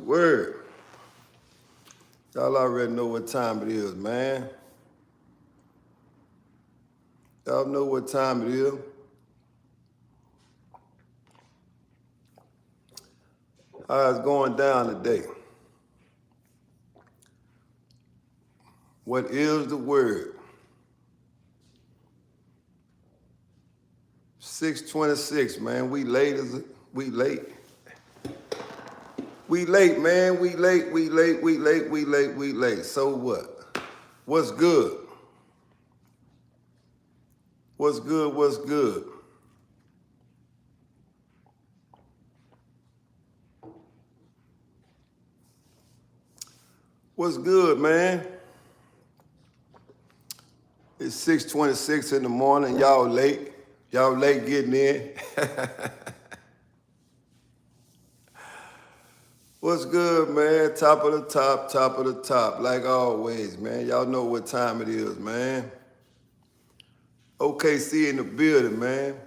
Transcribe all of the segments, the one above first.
word? Y'all already know what time it is, man. Y'all know what time it is. How it's going down today? What is the word? 6:26, man. We late, we late. We late, man. We late. So what? What's good? What's good? What's good, man? It's 6:26 in the morning. Y'all late. Y'all late getting in. What's good, man? Top of the top. Like always, man. Y'all know what time it is, man. OKC in the building, man.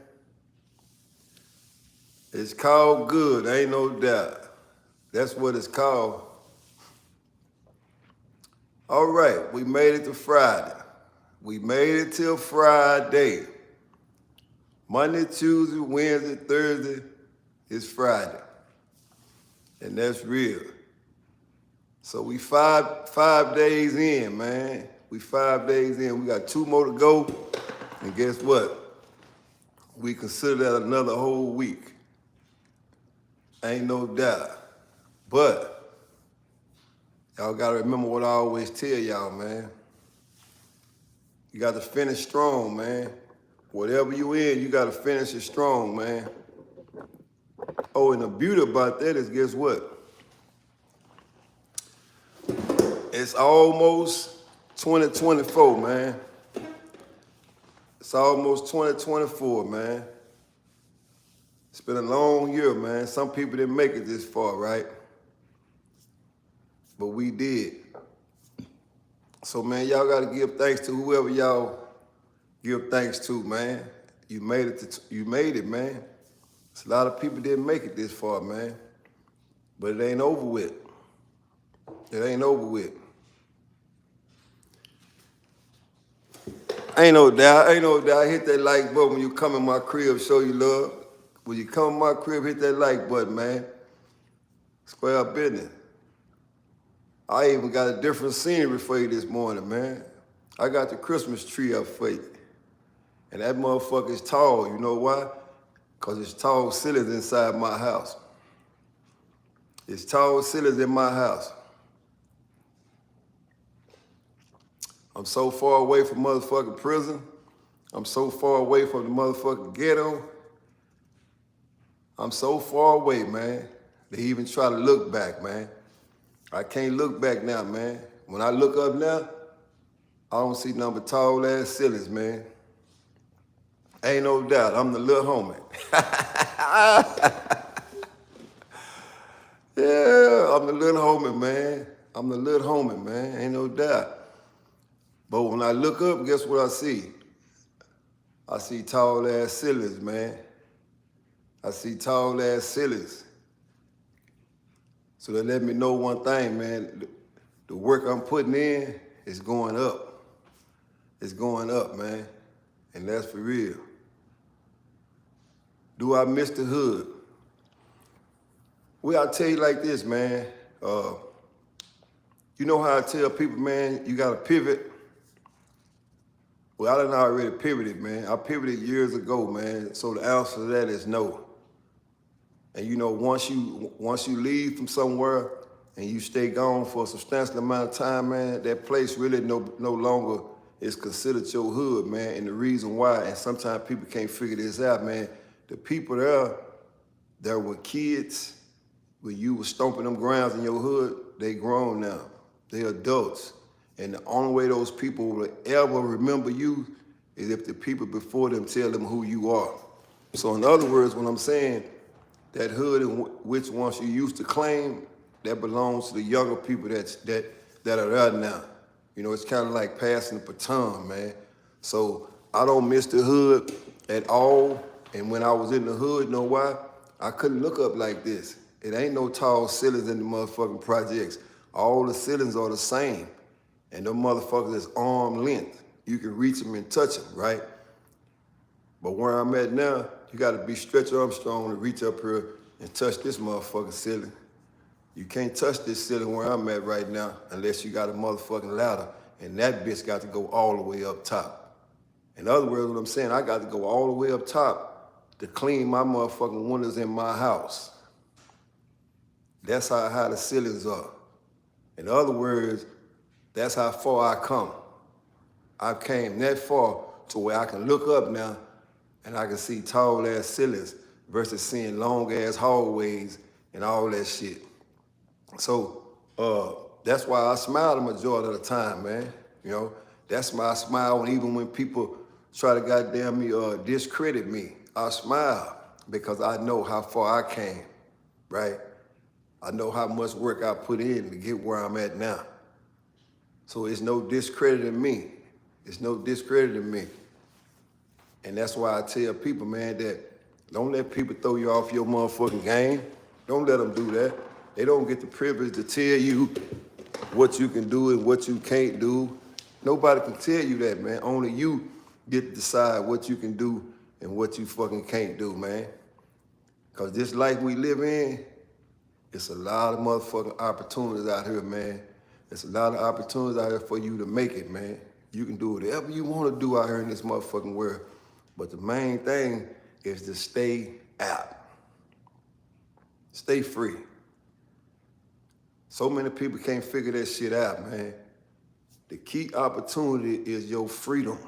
It's called good, ain't no doubt. That's what it's called. All right, we made it to Friday. We made it till Friday. Monday, Tuesday, Wednesday, Thursday is Friday. And that's real. So we five days in, man. We 5 days in. We got 2 more to go. And guess what? We consider that another whole week. Ain't no doubt. But y'all gotta remember what I always tell y'all, man. You gotta finish strong, man. Whatever you in, you gotta finish it strong, man. Oh, and the beauty about that is, guess what? It's almost 2024, man. It's almost 2024, man. It's been a long year, man. Some people didn't make it this far, right? But we did. So, man, y'all got to give thanks to whoever y'all give thanks to, man. You made it, man. A lot of people didn't make it this far, man. But it ain't over with. It ain't over with. Ain't no doubt. Hit that like button when you come in my crib, show you love. When you come in my crib, hit that like button, man. Square up business. I even got a different scenery for you this morning, man. I got the Christmas tree up for you. And that motherfucker is tall. You know why? Because it's tall ceilings inside my house. It's tall ceilings in my house. I'm so far away from motherfucking prison. I'm so far away from the motherfucking ghetto. I'm so far away, man. They even try to look back, man. I can't look back now, man. When I look up now, I don't see nothing but tall ass ceilings, man. Ain't no doubt, I'm the little homie. Yeah, I'm the little homie, man. I'm the little homie, man. Ain't no doubt. But when I look up, guess what I see? I see tall ass ceilings, man. I see tall ass ceilings. So that let me know one thing, man. The work I'm putting in is going up. It's going up, man. And that's for real. Do I miss the hood? Well, I'll tell you like this, man. You know how I tell people, man, you gotta pivot? Well, I done already pivoted, man. I pivoted years ago, man. So the answer to that is no. And you know, once you leave from somewhere and you stay gone for a substantial amount of time, man, that place really no longer is considered your hood, man. And the reason why, and sometimes people can't figure this out, man, the people there were kids when you were stomping them grounds in your hood, they grown now. They adults. And the only way those people will ever remember you is if the people before them tell them who you are. So in other words, when I'm saying that hood in which once you used to claim, that belongs to the younger people that are there now. You know, it's kind of like passing the baton, man. So I don't miss the hood at all. And when I was in the hood, you know why? I couldn't look up like this. It ain't no tall ceilings in the motherfucking projects. All the ceilings are the same. And them motherfuckers is arm length. You can reach them and touch them, right? But where I'm at now, you gotta be Stretch Armstrong to reach up here and touch this motherfucking ceiling. You can't touch this ceiling where I'm at right now unless you got a motherfucking ladder, and that bitch got to go all the way up top. In other words, what I'm saying, I got to go all the way up top to clean my motherfucking windows in my house. That's how high the ceilings are. In other words, that's how far I come. I came that far to where I can look up now and I can see tall ass ceilings versus seeing long ass hallways and all that shit. So that's why I smile the majority of the time, man. You know, that's why I smile even when people try to goddamn me discredit me. I smile because I know how far I came, right? I know how much work I put in to get where I'm at now. So it's no discrediting me. It's no discrediting me. And that's why I tell people, man, that don't let people throw you off your motherfucking game. Don't let them do that. They don't get the privilege to tell you what you can do and what you can't do. Nobody can tell you that, man. Only you get to decide what you can do and what you fucking can't do, man. Because this life we live in, it's a lot of motherfucking opportunities out here, man. It's a lot of opportunities out here for you to make it, man. You can do whatever you want to do out here in this motherfucking world. But the main thing is to stay out. Stay free. So many people can't figure that shit out, man. The key opportunity is your freedom.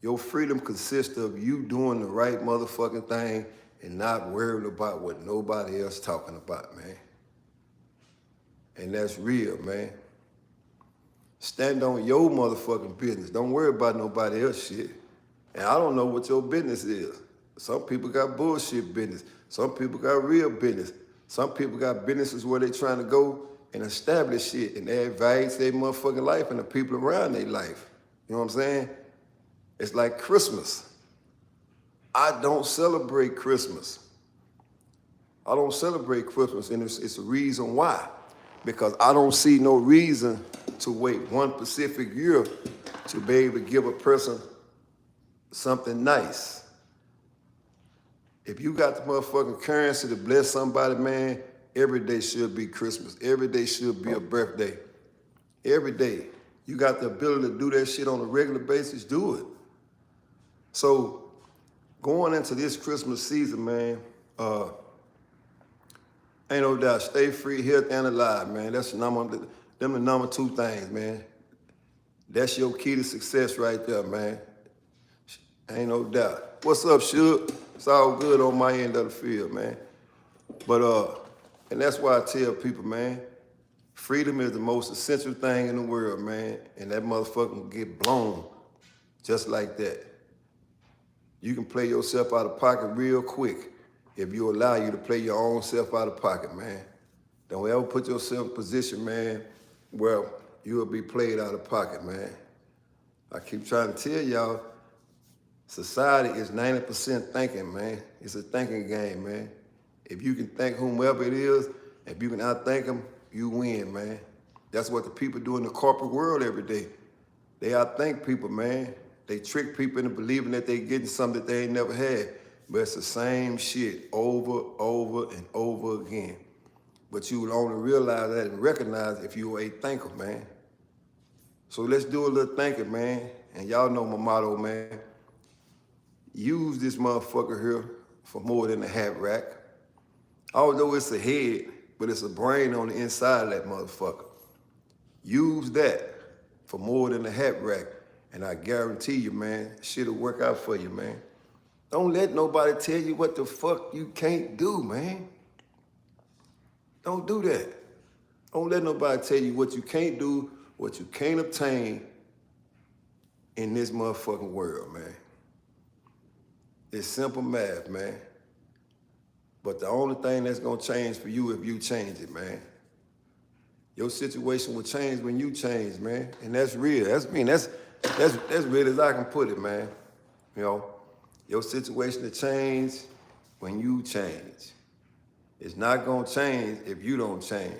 Your freedom consists of you doing the right motherfucking thing and not worrying about what nobody else talking about, man. And that's real, man. Stand on your motherfucking business. Don't worry about nobody else shit. And I don't know what your business is. Some people got bullshit business. Some people got real business. Some people got businesses where they trying to go and establish shit and add value to their motherfucking life and the people around their life. You know what I'm saying? It's like Christmas. I don't celebrate Christmas. I don't celebrate Christmas, and it's a reason why. Because I don't see no reason to wait one specific year to be able to give a person something nice. If you got the motherfucking currency to bless somebody, man, every day should be Christmas. Every day should be a birthday. Every day. You got the ability to do that shit on a regular basis, do it. So going into this Christmas season, man, ain't no doubt, stay free, healthy, and alive, man. That's them the number two things, man. That's your key to success right there, man. Ain't no doubt. What's up, Suge? It's all good on my end of the field, man. But, and that's why I tell people, man, freedom is the most essential thing in the world, man. And that motherfucker can get blown just like that. You can play yourself out of pocket real quick if you allow you to play your own self out of pocket, man. Don't ever put yourself in a position, man, where you'll be played out of pocket, man. I keep trying to tell y'all, society is 90% thinking, man. It's a thinking game, man. If you can think whomever it is, if you can outthink them, you win, man. That's what the people do in the corporate world every day. They outthink people, man. They trick people into believing that they getting something that they ain't never had. But it's the same shit over, and over again. But you will only realize that and recognize if you are a thinker, man. So let's do a little thinking, man. And y'all know my motto, man. Use this motherfucker here for more than a hat rack. Although it's a head, but it's a brain on the inside of that motherfucker. Use that for more than a hat rack. And I guarantee you, man, shit'll work out for you, man. Don't let nobody tell you what the fuck you can't do, man. Don't do that. Don't let nobody tell you what you can't do, what you can't obtain in this motherfucking world, man. It's simple math, man. But the only thing that's gonna change for you if you change it, man. Your situation will change when you change, man. And that's real. That's real as I can put it, man. You know, your situation will change when you change. It's not gonna change if you don't change.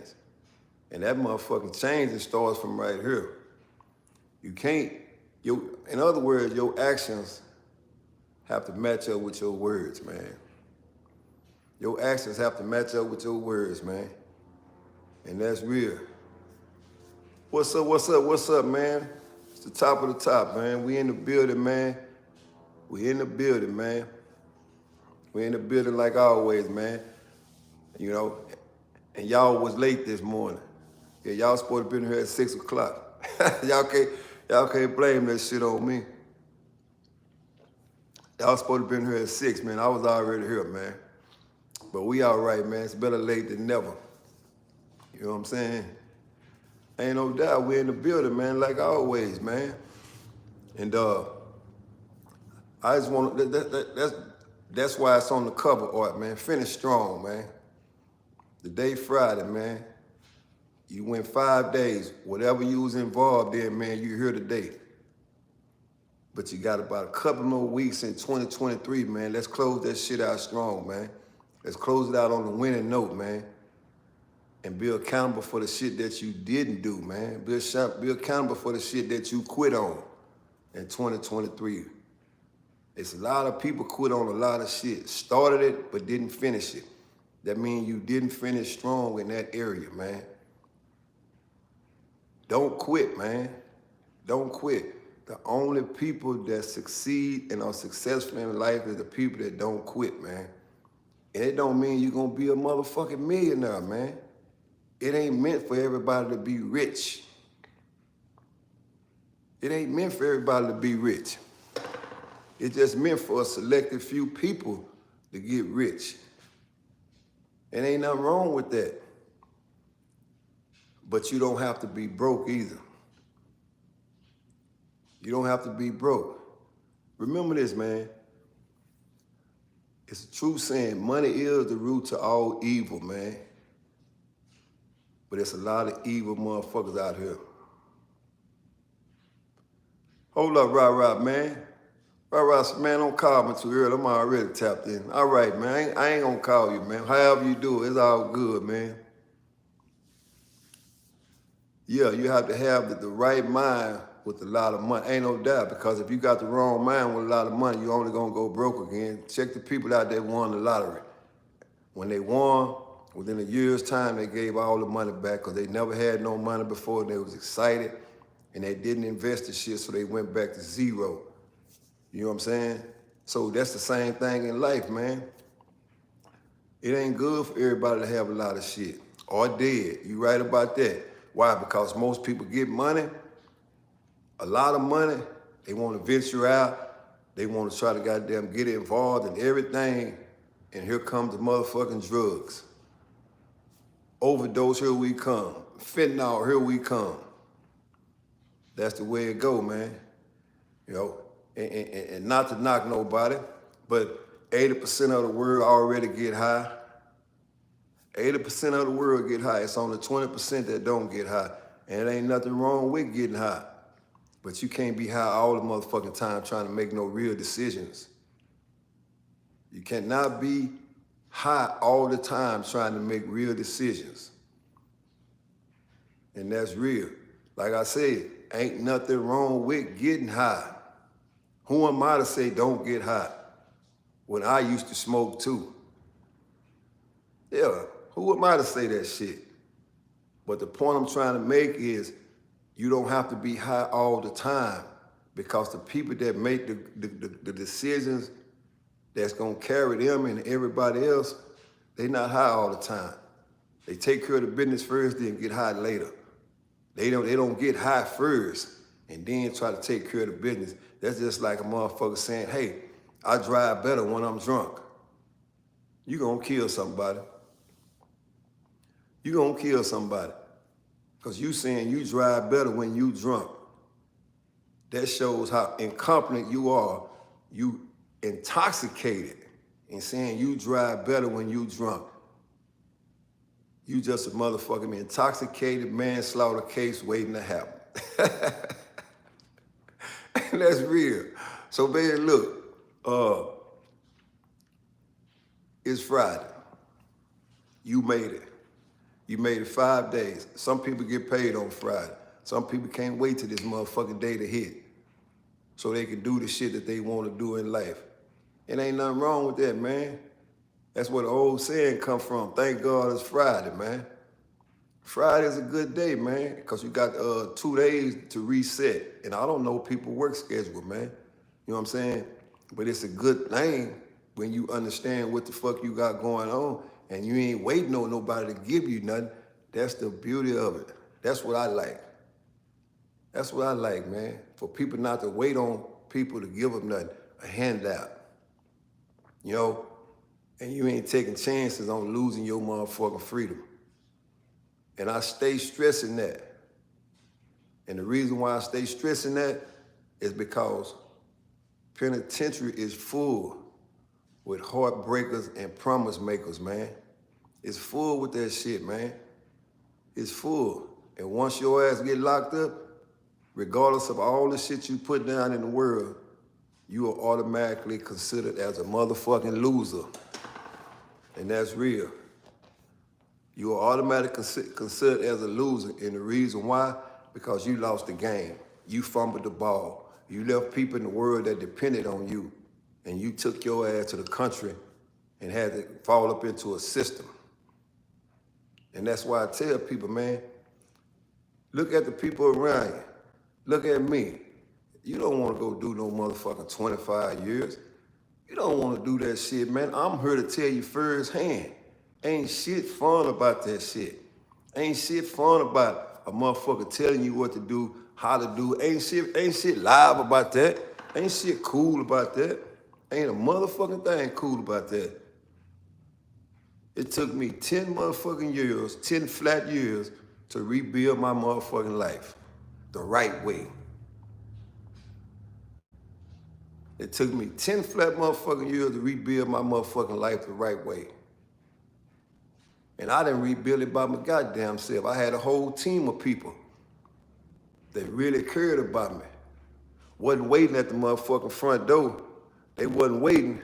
And that motherfucking change, it starts from right here. You can't, in other words, your actions have to match up with your words, man. Your actions have to match up with your words, man. And that's real. What's up, man? It's the top of the top, man. We in the building, man. We in the building, man. We in the building like always, man. You know, and y'all was late this morning. Yeah, y'all supposed to be here at 6 o'clock. y'all can't blame that shit on me. Y'all supposed to be here at 6, man. I was already here, man. But we all right, man. It's better late than never. You know what I'm saying? Ain't no doubt we in the building, man, like always, man. And I just want to, that's why it's on the cover art, man. Finish strong, man. The day Friday, man. You went 5 days. Whatever you was involved in, man, you here today. But you got about a couple more weeks in 2023, man. Let's close that shit out strong, man. Let's close it out on the winning note, man. And be accountable for the shit that you didn't do, man. Be accountable for the shit that you quit on in 2023. It's a lot of people quit on a lot of shit. Started it, but didn't finish it. That means you didn't finish strong in that area, man. Don't quit, man. Don't quit. The only people that succeed and are successful in life is the people that don't quit, man. And it don't mean you're gonna be a motherfucking millionaire, man. It ain't meant for everybody to be rich. It ain't meant for everybody to be rich. It's just meant for a selected few people to get rich. And ain't nothing wrong with that. But you don't have to be broke either. You don't have to be broke. Remember this, man. It's a true saying, money is the root to all evil, man. But there's a lot of evil motherfuckers out here. Hold up, Rod, man. Rod, man, don't call me too early. I'm already tapped in. All right, man. I ain't gonna call you, man. However you do it, it's all good, man. Yeah, you have to have the right mind with a lot of money. Ain't no doubt, because if you got the wrong mind with a lot of money, you're only gonna go broke again. Check the people out that won the lottery. When they won, within a year's time, they gave all the money back because they never had no money before and they was excited and they didn't invest the shit, so they went back to zero. You know what I'm saying? So that's the same thing in life, man. It ain't good for everybody to have a lot of shit or dead. You right about that. Why? Because most people get money, a lot of money, they want to venture out, they want to try to goddamn get involved in everything, and here comes the motherfucking drugs. Overdose, here we come. Fentanyl, here we come. That's the way it go, man. You know, and not to knock nobody, but 80% of the world already get high. 80% of the world get high. It's only 20% that don't get high. And it ain't nothing wrong with getting high. But you can't be high all the motherfucking time trying to make no real decisions. You cannot be high all the time trying to make real decisions. And that's real. Like I said, ain't nothing wrong with getting high. Who am I to say don't get high when I used to smoke too? Yeah, who am I to say that shit? But the point I'm trying to make is you don't have to be high all the time, because the people that make the decisions that's gonna carry them and everybody else, they not high all the time. They take care of the business first, then get high later. They don't get high first and then try to take care of the business. That's just like a motherfucker saying, hey, I drive better when I'm drunk. You gonna kill somebody. You gonna kill somebody. Because you saying you drive better when you drunk. That shows how incompetent you are. You intoxicated and saying you drive better when you drunk. You just a motherfucking intoxicated manslaughter case waiting to happen. And that's real. So, baby, look, it's Friday. You made it. You made it 5 days. Some people get paid on Friday. Some people can't wait till this motherfucking day to hit so they can do the shit that they want to do in life. It ain't nothing wrong with that, man. That's where the old saying come from. Thank God it's Friday, man. Friday's a good day, man, because you got 2 days to reset. And I don't know people's work schedule, man. You know what I'm saying? But it's a good thing when you understand what the fuck you got going on and you ain't waiting on nobody to give you nothing. That's the beauty of it. That's what I like. That's what I like, man. For people not to wait on people to give them nothing, a handout. You know? And you ain't taking chances on losing your motherfucking freedom. And I stay stressing that. And the reason why I stay stressing that is because penitentiary is full with heartbreakers and promise makers, man. It's full with that shit, man. It's full. And once your ass get locked up, regardless of all the shit you put down in the world, you are automatically considered as a motherfucking loser. And that's real. You are automatically considered as a loser. And the reason why, because you lost the game. You fumbled the ball. You left people in the world that depended on you. And you took your ass to the country and had to fall up into a system. And that's why I tell people, man, look at the people around you. Look at me. You don't want to go do no motherfucking 25 years. You don't want to do that shit, man. I'm here to tell you firsthand. Ain't shit fun about that shit. Ain't shit fun about a motherfucker telling you what to do, how to do. Ain't shit live about that. Ain't shit cool about that. Ain't a motherfucking thing cool about that. It took me 10 motherfucking years, 10 flat years to rebuild my motherfucking life the right way. It took me 10 flat motherfucking years to rebuild my motherfucking life the right way. And I didn't rebuild it by my goddamn self. I had a whole team of people that really cared about me. Wasn't waiting at the motherfucking front door. They wasn't waiting,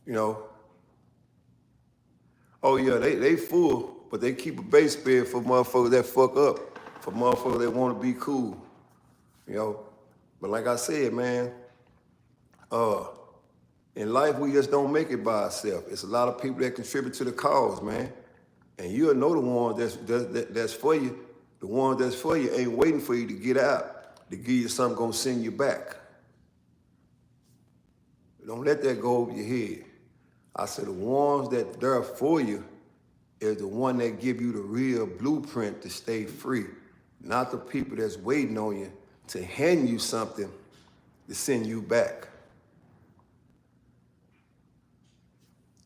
you know. Oh yeah, they full, but they keep a base bed for motherfuckers that fuck up, for motherfuckers that want to be cool, you know. But like I said, man, in life, we just don't make it by ourselves. It's a lot of people that contribute to the cause, man. And you'll know the one that's for you. The one that's for you ain't waiting for you to get out to give you something gonna send you back. Don't let that go over your head. I said the ones that they're for you is the one that give you the real blueprint to stay free, not the people that's waiting on you to hand you something to send you back.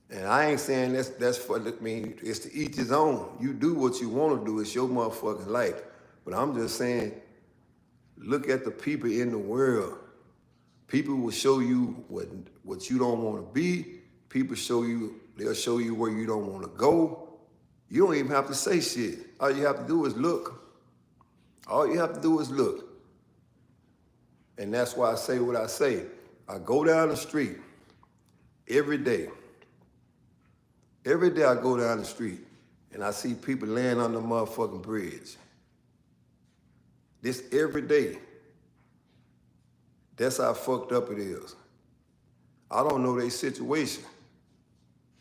And I ain't saying that's for, I mean, it's to each his own. You do what you want to do. It's your motherfucking life. But I'm just saying, look at the people in the world. People will show you what you don't want to be. People they'll show you where you don't want to go. You don't even have to say shit. All you have to do is look. All you have to do is look. And that's why I say what I say. I go down the street every day. Every day I go down the street and I see people laying on the motherfucking bridge. This every day. That's how fucked up it is. I don't know their situation,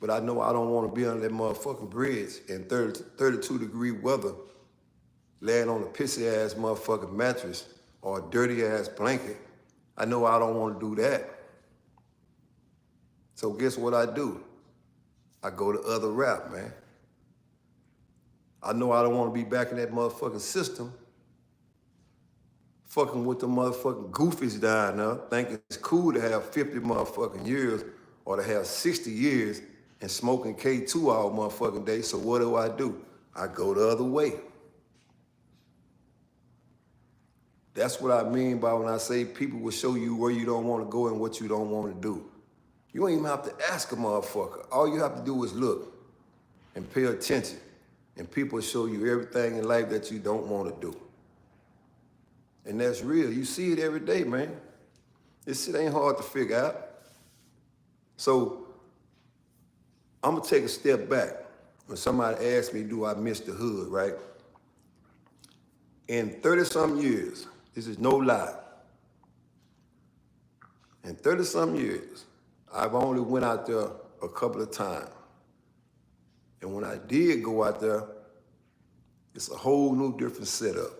but I know I don't want to be on that motherfucking bridge in 32-degree weather, laying on a pissy-ass motherfucking mattress or a dirty-ass blanket. I know I don't want to do that. So guess what I do? I go the other route, man. I know I don't want to be back in that motherfucking system, fucking with the motherfucking goofies down there, thinking it's cool to have 50 motherfucking years or to have 60 years and smoking K2 all motherfucking day. So what do? I go the other way. That's what I mean by when I say people will show you where you don't want to go and what you don't want to do. You don't even have to ask a motherfucker. All you have to do is look and pay attention. And people show you everything in life that you don't want to do. And that's real. You see it every day, man. This shit ain't hard to figure out. So I'm going to take a step back when somebody asks me, do I miss the hood, right? In 30-some years, this is no lie, in 30-some years, I've only went out there a couple of times. And when I did go out there, it's a whole new different setup.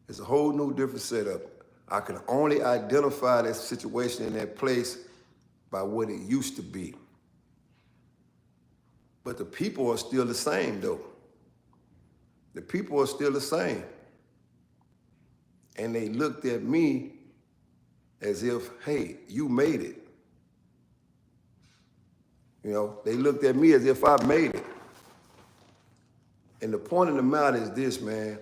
It's a whole new different setup. I can only identify that situation in that place by what it used to be. But the people are still the same, though. The people are still the same. And they looked at me as if, hey, you made it. You know, they looked at me as if I made it. And the point of the matter is this, man.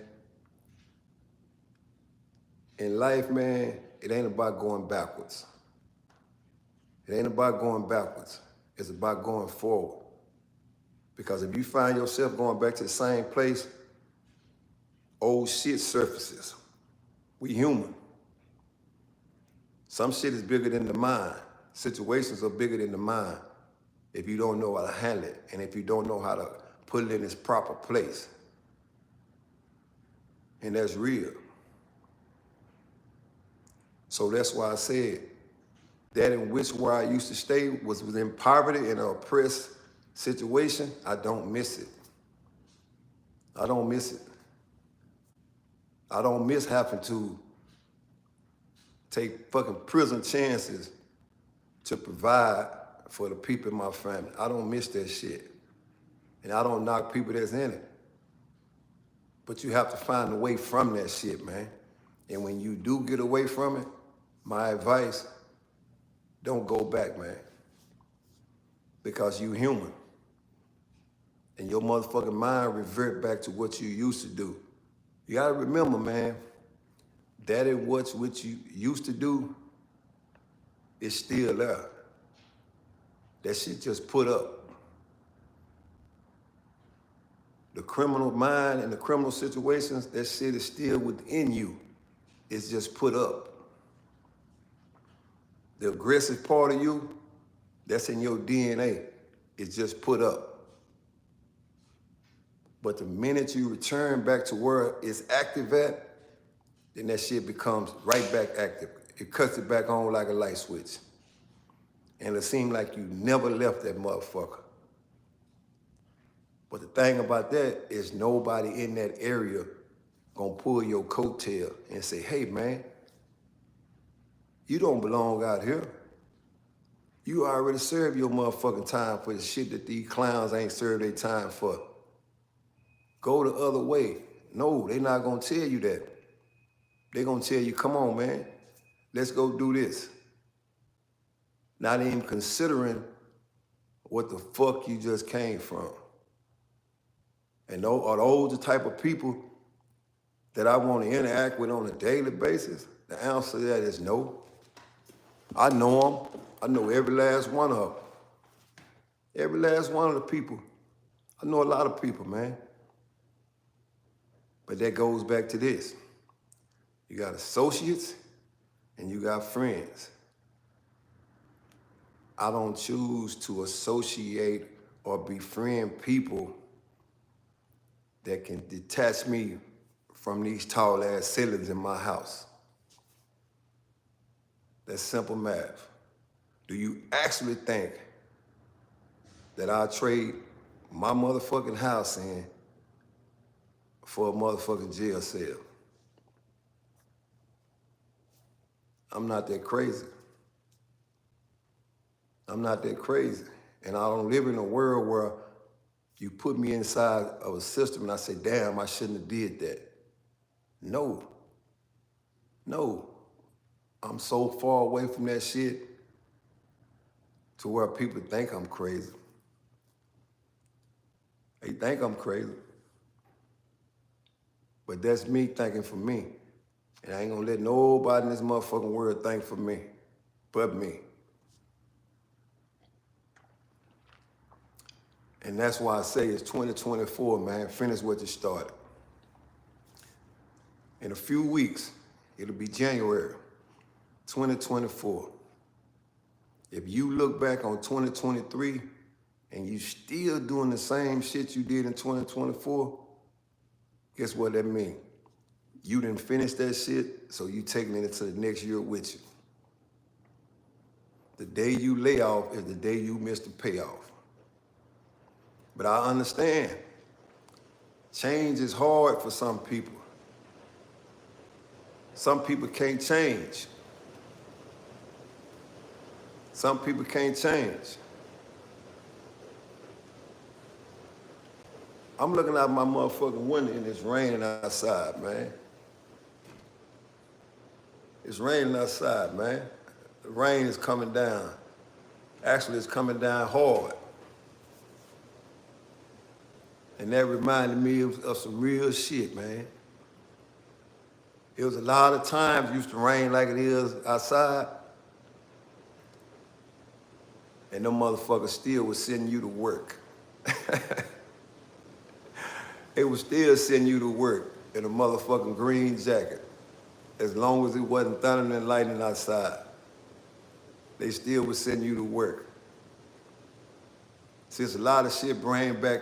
In life, man, it ain't about going backwards. It ain't about going backwards. It's about going forward. Because if you find yourself going back to the same place, old shit surfaces. We human. Some shit is bigger than the mind. Situations are bigger than the mind if you don't know how to handle it and if you don't know how to put it in its proper place. And that's real. So that's why I said that in which where I used to stay was within poverty and an oppressed situation. I don't miss it. I don't miss it. I don't miss having to take fucking prison chances to provide for the people in my family. I don't miss that shit. And I don't knock people that's in it. But you have to find a way from that shit, man. And when you do get away from it, my advice, don't go back, man. Because you human. And your motherfucking mind revert back to what you used to do. You gotta remember, man, that is what you used to do is still there. That shit just put up. The criminal mind and the criminal situations, that shit is still within you. It's just put up. The aggressive part of you, that's in your DNA. It's just put up. But the minute you return back to where it's active at, then that shit becomes right back active. It cuts it back on like a light switch. And it seems like you never left that motherfucker. But the thing about that is nobody in that area gonna pull your coattail and say, hey man, you don't belong out here. You already served your motherfucking time for the shit that these clowns ain't served their time for. Go the other way. No, they not gonna tell you that. They gonna tell you, come on, man, let's go do this. Not even considering what the fuck you just came from. And are those the type of people that I want to interact with on a daily basis? The answer to that is no. I know them. I know every last one of them. Every last one of the people. I know a lot of people, man. But that goes back to this. You got associates and you got friends. I don't choose to associate or befriend people that can detach me from these tall ass ceilings in my house. That's simple math. Do you actually think that I'll trade my motherfucking house in for a motherfucking jail cell? I'm not that crazy. I'm not that crazy. And I don't live in a world where you put me inside of a system and I say, damn, I shouldn't have did that. No. I'm so far away from that shit to where people think I'm crazy. They think I'm crazy. But that's me thinking for me. And I ain't gonna let nobody in this motherfucking world think for me, but me. And that's why I say it's 2024, man. Finish what you started. In a few weeks, it'll be January 2024. If you look back on 2023 and you still doing the same shit you did in 2024, guess what that means? You didn't finish that shit, so you taking it into the next year with you. The day you lay off is the day you miss the payoff. But I understand, change is hard for some people. Some people can't change. Some people can't change. I'm looking out my motherfucking window and it's raining outside, man. It's raining outside, man. The rain is coming down. Actually, it's coming down hard. And that reminded me of some real shit, man. It was a lot of times it used to rain like it is outside, and them motherfuckers still was sending you to work. They was still sending you to work in a motherfucking green jacket. As long as it wasn't thunder and lightning outside, they still was sending you to work. Since a lot of shit bring back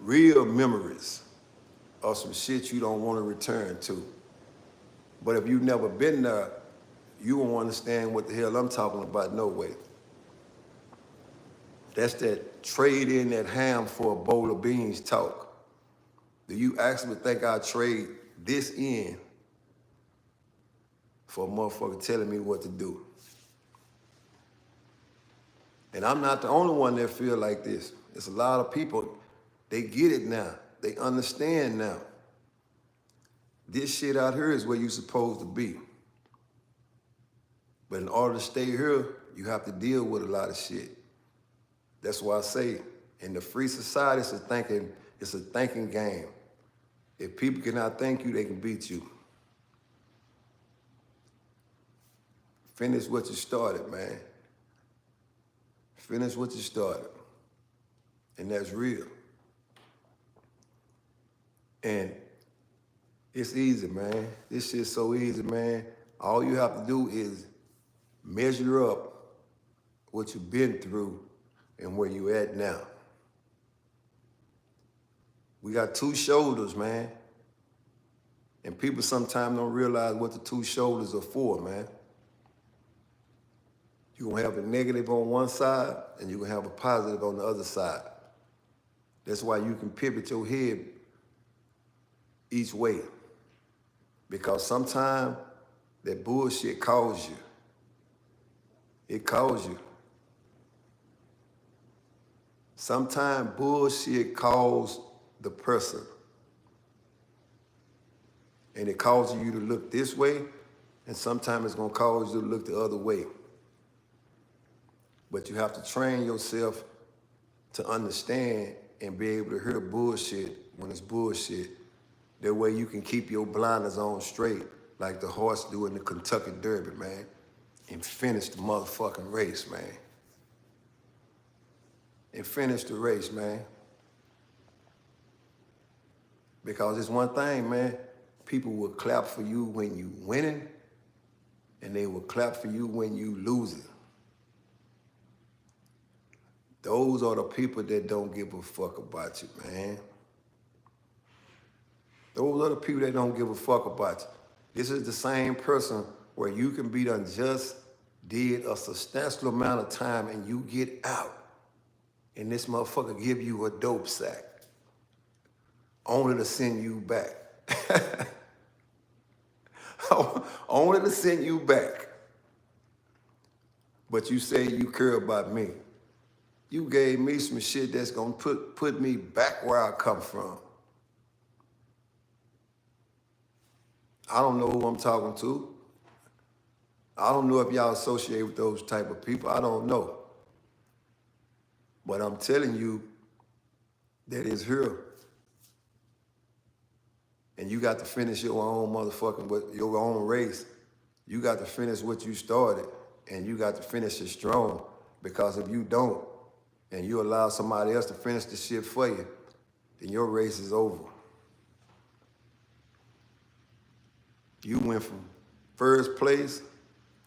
real memories of some shit you don't want to return to. But if you've never been there, you won't understand what the hell I'm talking about no way. That's that trade in that ham for a bowl of beans talk. Do you actually think I trade this in for a motherfucker telling me what to do? And I'm not the only one that feel like this. There's a lot of people, they get it now. They understand now. This shit out here is where you're supposed to be. But in order to stay here, you have to deal with a lot of shit. That's why I say, in the free society, it's a thinking game. If people cannot thank you, they can beat you. Finish what you started, man. Finish what you started. And that's real. And it's easy, man. This shit's so easy, man. All you have to do is measure up what you've been through and where you at now. We got two shoulders, man. And people sometimes don't realize what the two shoulders are for, man. You're gonna have a negative on one side and you're gonna have a positive on the other side. That's why you can pivot your head each way. Because sometimes that bullshit calls you. It calls you. Sometimes bullshit calls the person. And it causes you to look this way, and sometimes it's gonna cause you to look the other way. But you have to train yourself to understand and be able to hear bullshit when it's bullshit. That way you can keep your blinders on straight like the horse do in the Kentucky Derby, man, and finish the motherfucking race, man. And finish the race, man. Because it's one thing, man, people will clap for you when you winning, and they will clap for you when you losing. Those are the people that don't give a fuck about you, man. Those are the people that don't give a fuck about you. This is the same person where you can be done just did a substantial amount of time and you get out, and this motherfucker give you a dope sack, only to send you back. Only to send you back. But you say you care about me. You gave me some shit that's gonna put me back where I come from. I don't know who I'm talking to. I don't know if y'all associate with those type of people. I don't know. But I'm telling you that it's here. And you got to finish your own motherfucking, your own race. You got to finish what you started, and you got to finish it strong. Because if you don't, and you allow somebody else to finish the shit for you, then your race is over. You went from first place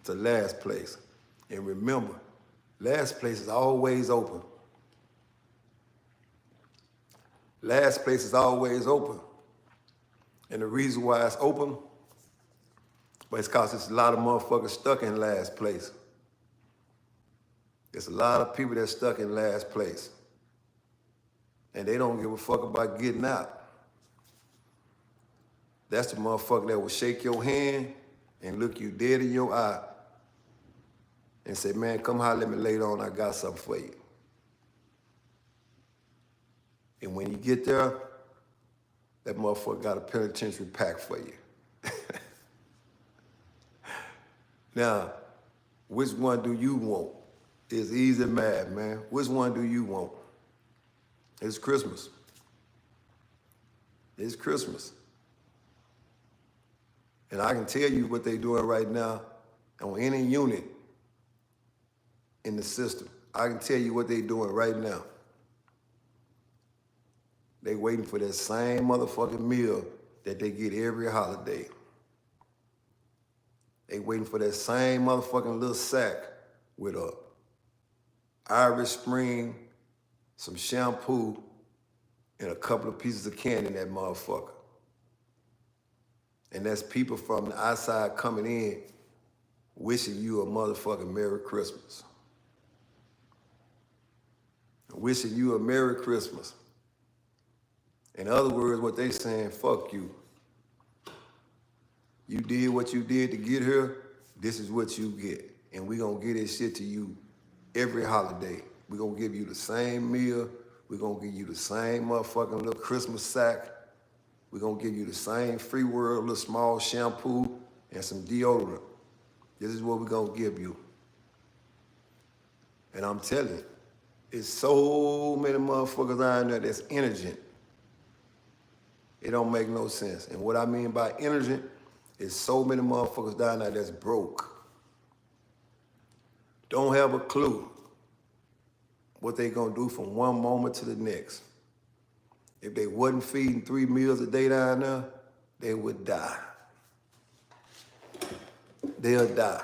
to last place. And remember, last place is always open. Last place is always open. And the reason why it's open, but it's because there's a lot of motherfuckers stuck in last place. There's a lot of people that's stuck in last place. And they don't give a fuck about getting out. That's the motherfucker that will shake your hand and look you dead in your eye and say, man, come holler at me later on, I got something for you. And when you get there, that motherfucker got a penitentiary pack for you. Now, which one do you want? It's easy math, man. Which one do you want? It's Christmas. It's Christmas. And I can tell you what they're doing right now on any unit in the system. I can tell you what they're doing right now. They waiting for that same motherfucking meal that they get every holiday. They waiting for that same motherfucking little sack with a Irish Spring, some shampoo, and a couple of pieces of candy in that motherfucker. And that's people from the outside coming in wishing you a motherfucking Merry Christmas. Wishing you a Merry Christmas. In other words, what they saying, fuck you. You did what you did to get here, this is what you get. And we gonna get this shit to you every holiday. We gonna give you the same meal, we gonna give you the same motherfucking little Christmas sack, we gonna give you the same free world, little small shampoo, and some deodorant. This is what we gonna give you. And I'm telling you, it's so many motherfuckers out there that's indigent. It don't make no sense. And what I mean by indigent is so many motherfuckers down there that's broke. Don't have a clue what they gonna do from one moment to the next. If they wasn't feeding 3 meals a day down there, they would die. They'll die.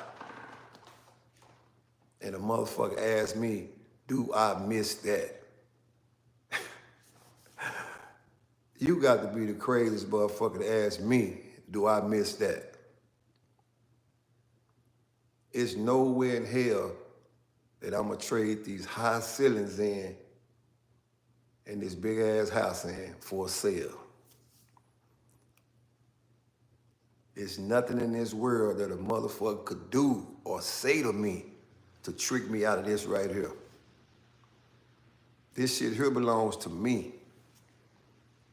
And a motherfucker asked me, do I miss that? You got to be the craziest motherfucker to ask me, do I miss that? It's nowhere in hell that I'm gonna trade these high ceilings in and this big ass house in for a sale. There's nothing in this world that a motherfucker could do or say to me to trick me out of this right here. This shit here belongs to me.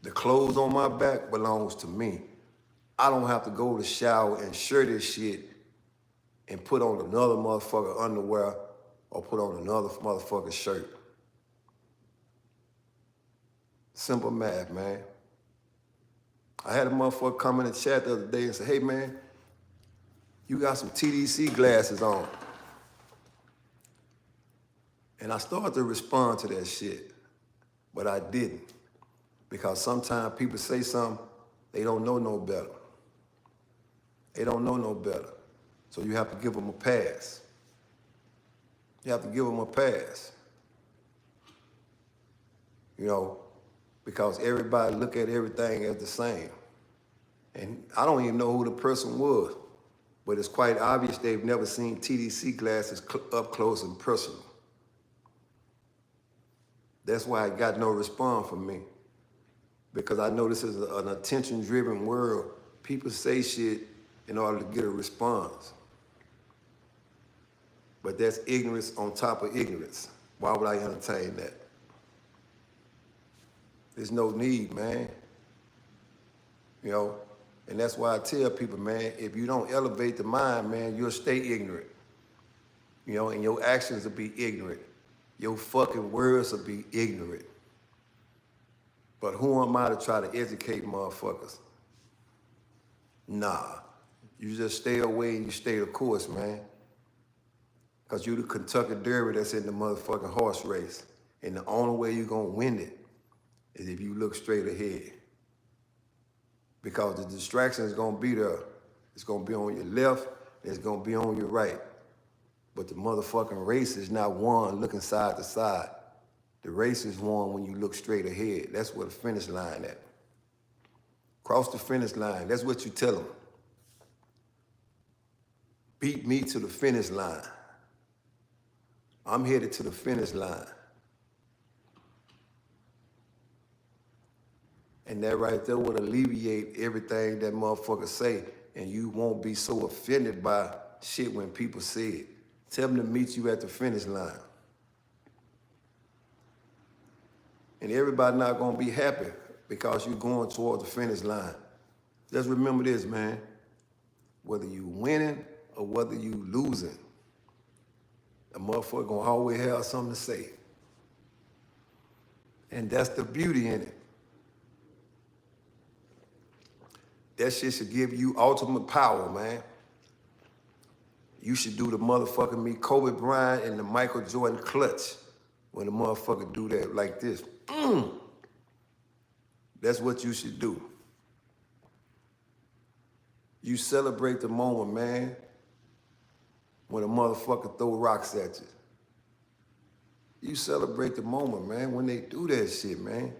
The clothes on my back belongs to me. I don't have to go to the shower and share this shit and put on another motherfucker underwear or put on another motherfucker's shirt. Simple math, man. I had a motherfucker come in the chat the other day and say, hey man, you got some TDC glasses on. And I started to respond to that shit, but I didn't. Because sometimes people say something, they don't know no better. They don't know no better. So you have to give them a pass. You have to give them a pass. You know, because everybody look at everything as the same. And I don't even know who the person was, but it's quite obvious they've never seen TDC glasses up close and personal. That's why I got no response from me. Because I know this is an attention-driven world. People say shit in order to get a response. But that's ignorance on top of ignorance. Why would I entertain that? There's no need, man. You know, and that's why I tell people, man, if you don't elevate the mind, man, you'll stay ignorant. You know, and your actions will be ignorant. Your fucking words will be ignorant. But who am I to try to educate motherfuckers? Nah. You just stay away and you stay the course, man. Because you the Kentucky Derby that's in the motherfucking horse race. And the only way you're going to win it is if you look straight ahead. Because the distraction is going to be there. It's going to be on your left, it's going to be on your right. But the motherfucking race is not one looking side to side. The race is won when you look straight ahead. That's where the finish line at. Cross the finish line. That's what you tell them. Beat me to the finish line. I'm headed to the finish line. And that right there would alleviate everything that motherfucker say, and you won't be so offended by shit when people say it. Tell them to meet you at the finish line. And everybody not gonna be happy because you're going towards the finish line. Just remember this, man. Whether you winning or whether you losing, a motherfucker gonna always have something to say. And that's the beauty in it. That shit should give you ultimate power, man. You should do the motherfucking me Kobe Bryant and the Michael Jordan clutch when the motherfucker do that like this. That's what you should do. You celebrate the moment, man, when a motherfucker throw rocks at you. You celebrate the moment, man, when they do that shit, man.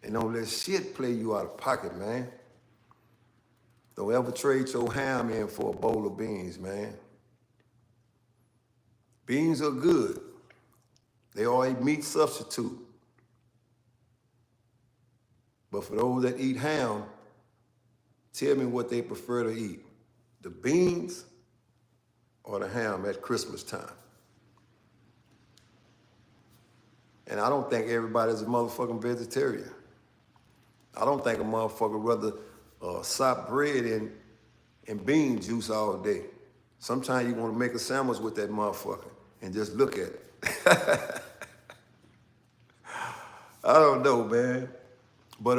And don't let shit play you out of pocket, man. Don't ever trade your ham in for a bowl of beans, man. Beans are good. They are a meat substitute. But for those that eat ham, tell me what they prefer to eat, the beans or the ham at Christmas time. And I don't think everybody's a motherfucking vegetarian. I don't think a motherfucker rather sop bread and bean juice all day. Sometimes you want to make a sandwich with that motherfucker and just look at it. I don't know, man. But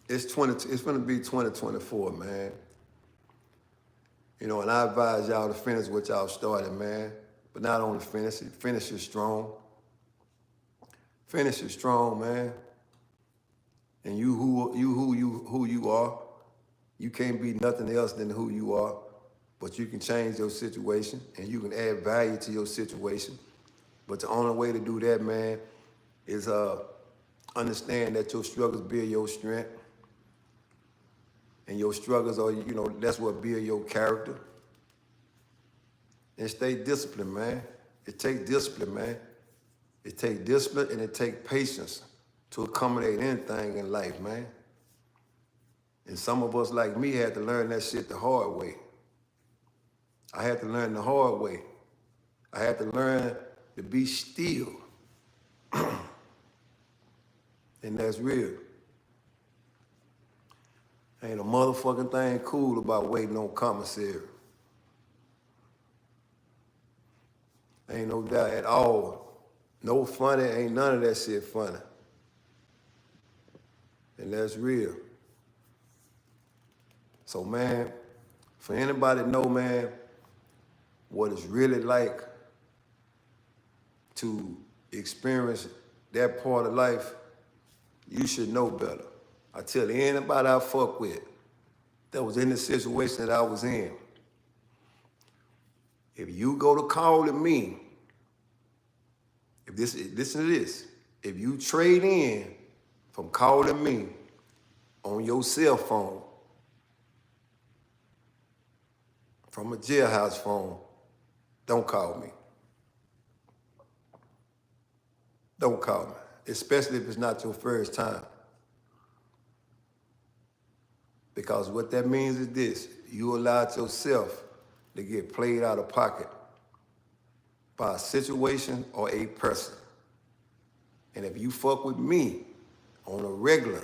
it's gonna be 2024, man. You know, and I advise y'all to finish what y'all started, man. But not only finish it, finish it strong. Finish it strong, man. And who you are. You can't be nothing else than who you are. But you can change your situation and you can add value to your situation. But the only way to do that, man, is understand that your struggles build your strength. And your struggles are, you know, that's what build your character. And stay disciplined, man. It takes discipline, man. It takes discipline and it takes patience to accommodate anything in life, man. And some of us like me had to learn that shit the hard way. I had to learn the hard way. I had to learn to be still. And that's real. Ain't a motherfucking thing cool about waiting on commissary. Ain't no doubt at all. No funny, ain't none of that shit funny. And that's real. So, man, for anybody to know, man, what it's really like to experience that part of life, you should know better. I tell anybody I fuck with that was in the situation that I was in, if you go to calling me, listen to this, if you trade in from calling me on your cell phone, from a jailhouse phone, don't call me. Don't call me, especially if it's not your first time. Because what that means is this, you allowed yourself to get played out of pocket by a situation or a person. And if you fuck with me on a regular,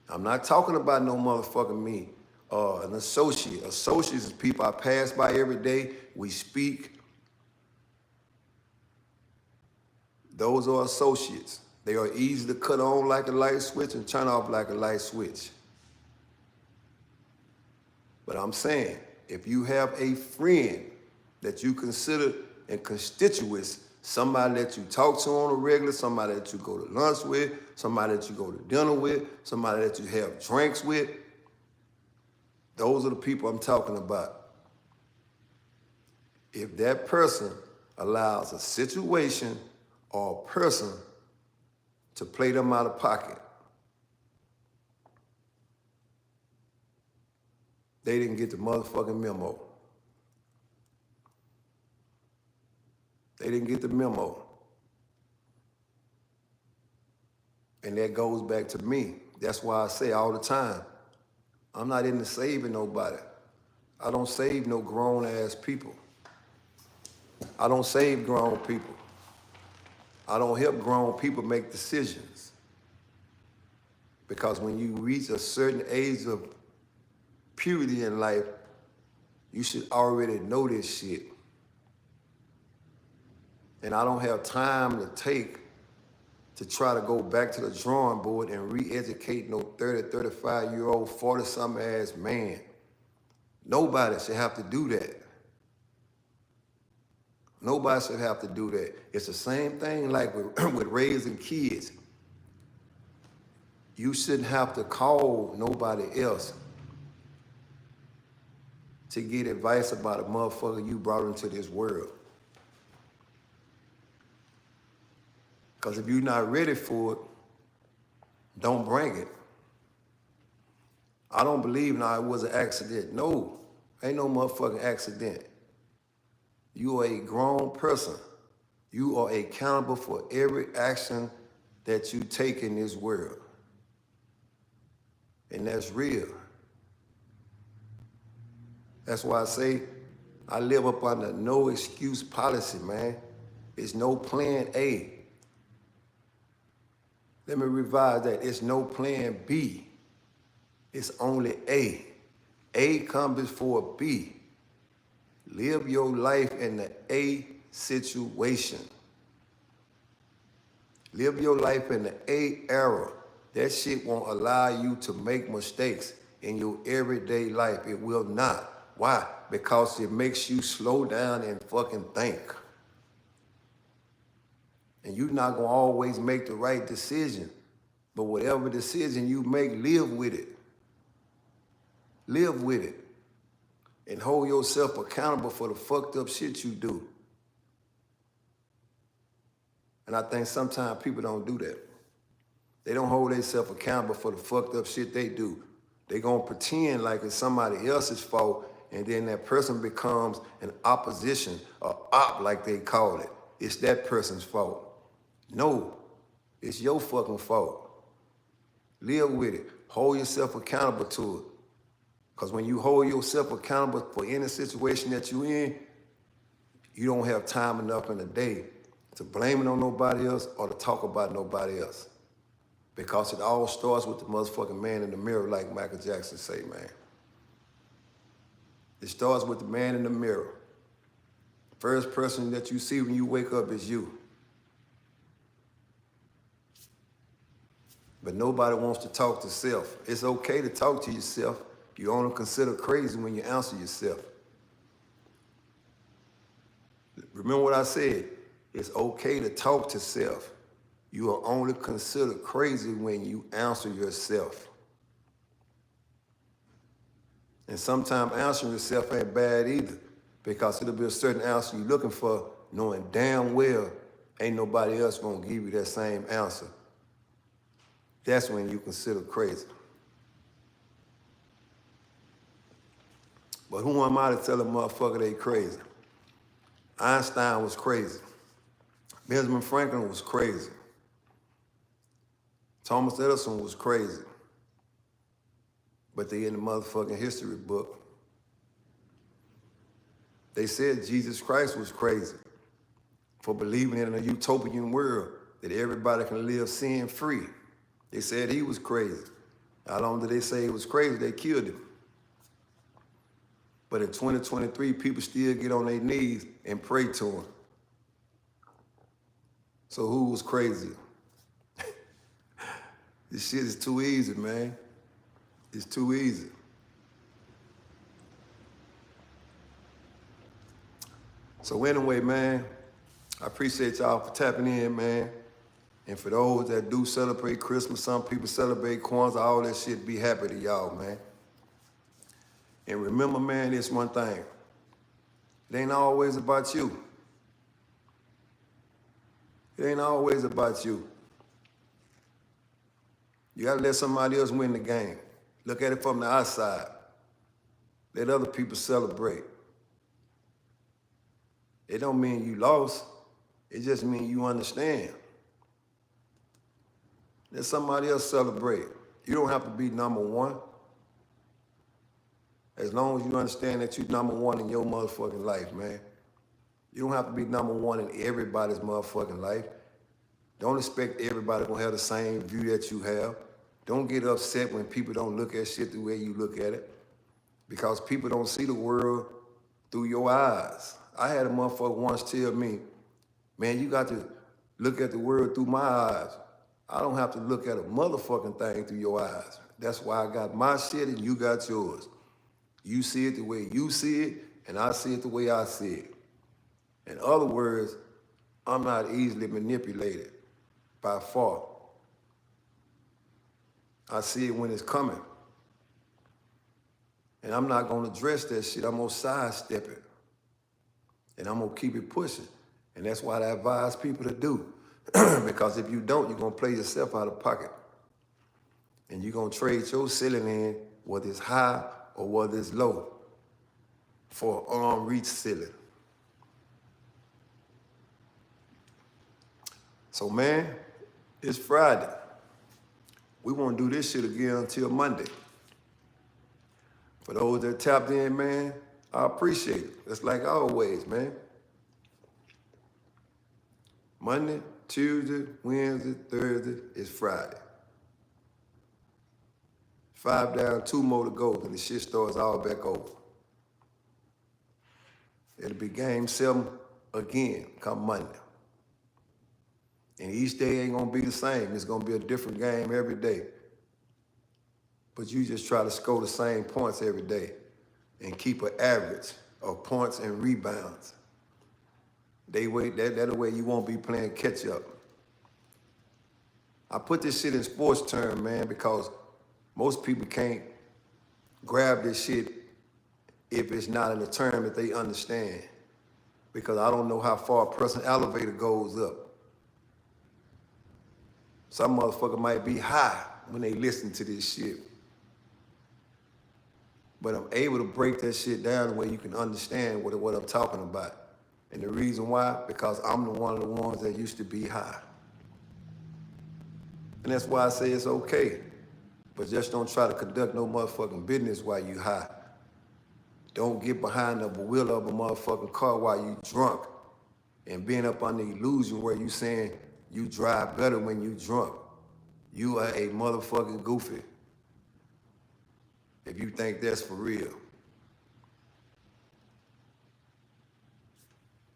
I'm not talking about no motherfucking me, an associate. Associates is people I pass by every day, we speak. Those are associates. They are easy to cut on like a light switch and turn off like a light switch. But I'm saying, if you have a friend that you consider and constituents, somebody that you talk to on a regular, somebody that you go to lunch with, somebody that you go to dinner with, somebody that you have drinks with, those are the people I'm talking about. If that person allows a situation or a person to play them out of pocket. They didn't get the motherfucking memo. They didn't get the memo. And that goes back to me. That's why I say all the time, I'm not into saving nobody. I don't save no grown-ass people. I don't save grown people. I don't help grown people make decisions. Because when you reach a certain age of purity in life, you should already know this shit. And I don't have time to take to try to go back to the drawing board and re-educate no 30, 35-year-old, 40-something ass man. Nobody should have to do that. Nobody should have to do that. It's the same thing like with raising kids. You shouldn't have to call nobody else to get advice about a motherfucker you brought into this world. Because if you're not ready for it, don't bring it. I don't believe now it was an accident. No, ain't no motherfucking accident. You are a grown person. You are accountable for every action that you take in this world. And that's real. That's why I say I live up under no excuse policy, man. It's no plan A. Let me revise that. It's no plan B. It's only A. A comes before B. Live your life in the A situation. Live your life in the A era. That shit won't allow you to make mistakes in your everyday life. It will not. Why? Because it makes you slow down and fucking think. And you're not gonna always make the right decision. But whatever decision you make, live with it. Live with it. And hold yourself accountable for the fucked up shit you do. And I think sometimes people don't do that. They don't hold themselves accountable for the fucked up shit they do. They gonna pretend like it's somebody else's fault, and then that person becomes an opposition, or op like they call it. It's that person's fault. No, it's your fucking fault. Live with it. Hold yourself accountable to it. Because when you hold yourself accountable for any situation that you're in, you don't have time enough in the day to blame it on nobody else or to talk about nobody else. Because it all starts with the motherfucking man in the mirror, like Michael Jackson say, man. It starts with the man in the mirror. First person that you see when you wake up is you. But nobody wants to talk to self. It's okay to talk to yourself. You only consider crazy when you answer yourself. Remember what I said? It's okay to talk to self. You are only considered crazy when you answer yourself. And sometimes answering yourself ain't bad either, because it'll be a certain answer you're looking for, knowing damn well ain't nobody else gonna give you that same answer. That's when you consider crazy. But who am I to tell a motherfucker they crazy? Einstein was crazy. Benjamin Franklin was crazy. Thomas Edison was crazy. But they in the motherfucking history book. They said Jesus Christ was crazy for believing in a utopian world that everybody can live sin-free. They said he was crazy. Not only did they say he was crazy, they killed him. But in 2023, people still get on their knees and pray to him. So who was crazy? This shit is too easy, man. It's too easy. So anyway, man, I appreciate y'all for tapping in, man. And for those that do celebrate Christmas, some people celebrate Kwanzaa, all that shit, be happy to y'all, man. And remember, man, this one thing. It ain't always about you. It ain't always about you. You gotta let somebody else win the game. Look at it from the outside. Let other people celebrate. It don't mean you lost. It just means you understand. Let somebody else celebrate. You don't have to be number one. As long as you understand that you're number one in your motherfucking life, man. You don't have to be number one in everybody's motherfucking life. Don't expect everybody gonna have the same view that you have. Don't get upset when people don't look at shit the way you look at it. Because people don't see the world through your eyes. I had a motherfucker once tell me, man, you got to look at the world through my eyes. I don't have to look at a motherfucking thing through your eyes. That's why I got my shit and you got yours. You see it the way you see it, and I see it the way I see it. In other words, I'm not easily manipulated by far. I see it when it's coming. And I'm not gonna address that shit, I'm gonna sidestep it. And I'm gonna keep it pushing. And that's what I advise people to do. Because if you don't, you're gonna play yourself out of pocket. And you're gonna trade your ceiling in, whether it's high or whether it's low, for an arm-reach ceiling. So man, it's Friday. We won't do this shit again until Monday. For those that tapped in, man, I appreciate it. It's like always, man. Monday, Tuesday, Wednesday, Thursday, it's Friday. 5 down, 2 more to go, and the shit starts all back over. It'll be game 7 again come Monday. And each day ain't gonna be the same. It's gonna be a different game every day. But you just try to score the same points every day and keep an average of points and rebounds. That way you won't be playing catch up. I put this shit in sports terms, man, because most people can't grab this shit if it's not in a term that they understand. Because I don't know how far a person's elevator goes up. Some motherfucker might be high when they listen to this shit. But I'm able to break that shit down where you can understand what I'm talking about. And the reason why, because I'm one of the ones that used to be high. And that's why I say it's okay. But just don't try to conduct no motherfucking business while you high. Don't get behind the wheel of a motherfucking car while you drunk and being up on the illusion where you saying you drive better when you drunk. You are a motherfucking goofy if you think that's for real.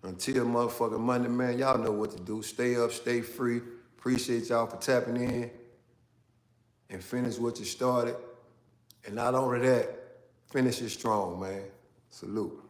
Until motherfucking Monday, man, y'all know what to do. Stay up, stay free. Appreciate y'all for tapping in and finish what you started. And not only that, finish it strong, man. Salute.